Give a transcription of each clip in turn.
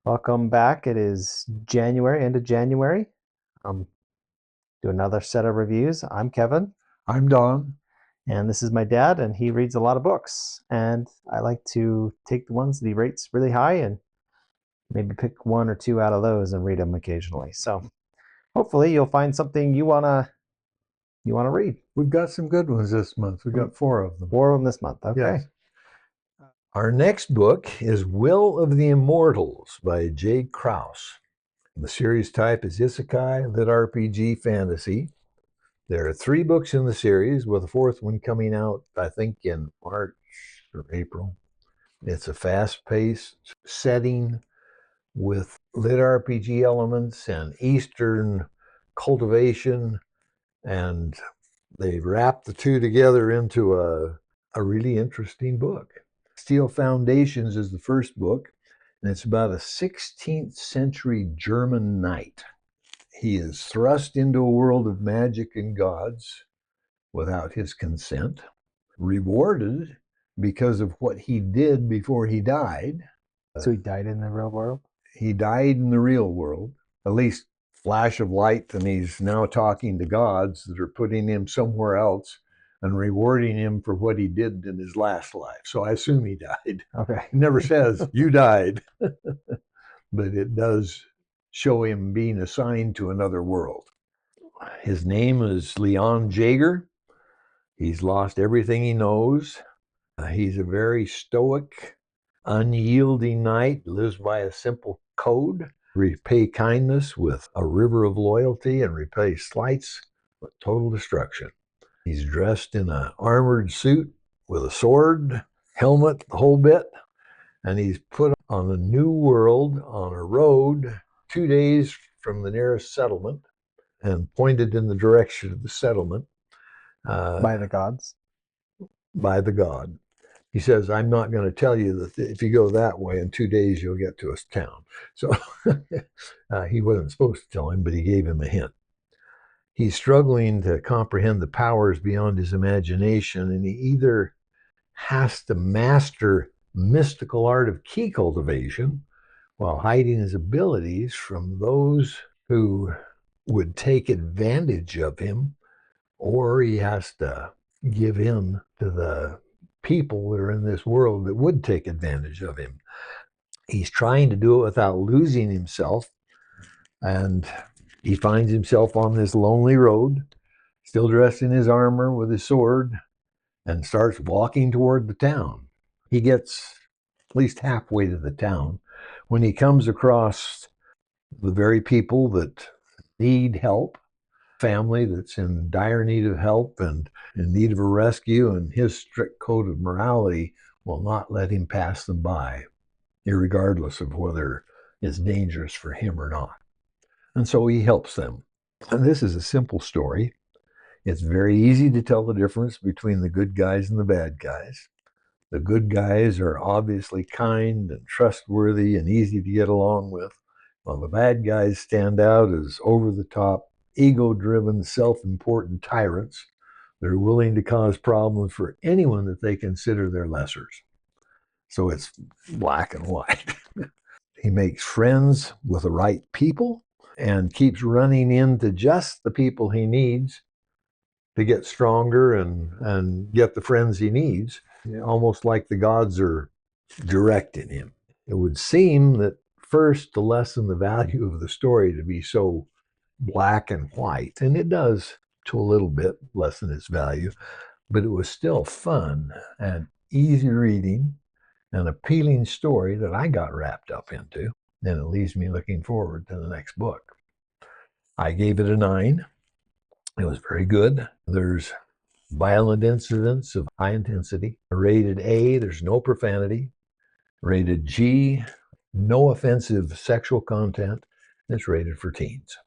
Welcome back. It is January, end of January. Do another set of reviews. I'm Kevin, I'm Don. and this is my dad, and he reads a lot of books. And I like to take the ones that he rates really high and maybe pick one or two out of those and read them occasionally. So hopefully you'll find something you wanna read. We've got some good ones this month. We've got four of them. Four of them this month. Okay. Yes. Our next book is Will of the Immortals by Jay Krauss. The series type is Isekai, LitRPG, Fantasy. There are 3 books in the series, with the 4th one coming out, I think, in March or April. It's a fast-paced setting with LitRPG elements and Eastern cultivation, and they wrap the two together into a really interesting book. Steel Foundations is the first book, and it's about a 16th century German knight. He is thrust into a world of magic and gods without his consent, rewarded because of what he did before he died. So he died in the real world? He died in the real world, at least flash of light, and he's now talking to gods that are putting him somewhere else and rewarding him for what he did in his last life. So I assume he died. Okay. It never says you died, but it does show him being assigned to another world. His name is Leon Jaeger. He's lost everything he knows. He's a very stoic, unyielding knight, lives by a simple code: repay kindness with a river of loyalty and repay slights with total destruction. He's dressed in an armored suit with a sword, helmet, the whole bit, and he's put on a new world on a road 2 days from the nearest settlement and pointed in the direction of the settlement. By the gods? By the god. He says, I'm not going to tell you that if you go that way, in 2 days you'll get to a town. So he wasn't supposed to tell him, but he gave him a hint. He's struggling to comprehend the powers beyond his imagination, and he either has to master mystical art of key cultivation while hiding his abilities from those who would take advantage of him, or he has to give in to the people that are in this world that would take advantage of him. He's trying to do it without losing himself, and he finds himself on this lonely road, still dressed in his armor with his sword, and starts walking toward the town. He gets at least halfway to the town when he comes across the very people that need help, family that's in dire need of help and in need of a rescue, and his strict code of morality will not let him pass them by, irregardless of whether it's dangerous for him or not. And so he helps them. And this is a simple story. It's very easy to tell the difference between the good guys and the bad guys. The good guys are obviously kind and trustworthy and easy to get along with, while the bad guys stand out as over-the-top, ego-driven, self-important tyrants that are willing to cause problems for anyone that they consider their lessers. So it's black and white. He makes friends with the right people and keeps running into just the people he needs to get stronger and get the friends he needs, almost like the gods are directing him. It would seem that first to lessen the value of the story to be so black and white, and it does to a little bit lessen its value, but it was still fun and easy reading, an appealing story that I got wrapped up into, and it leaves me looking forward to the next book. I gave it a 9. It was very good. There's violent incidents of high intensity. Rated A, there's no profanity. Rated G, no offensive sexual content. It's rated for teens.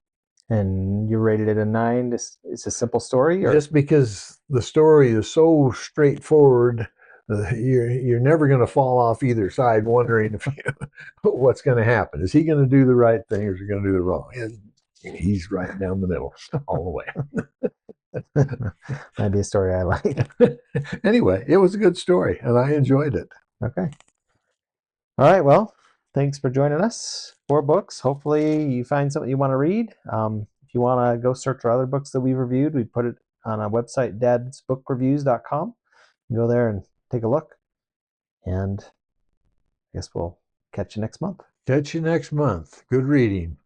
And you rated it a 9. It's a simple story? Or? Just because the story is so straightforward, you're never going to fall off either side wondering if what's going to happen. Is he going to do the right thing or is he going to do the wrong? And he's right down the middle all the way. That'd be a story I like. Anyway, it was a good story and I enjoyed it. Okay. All right. Well, thanks for joining us. 4 books. Hopefully you find something you want to read. If you want to go search for other books that we've reviewed, we put it on our website, dadsbookreviews.com. Go there and take a look. And I guess we'll catch you next month. Catch you next month. Good reading.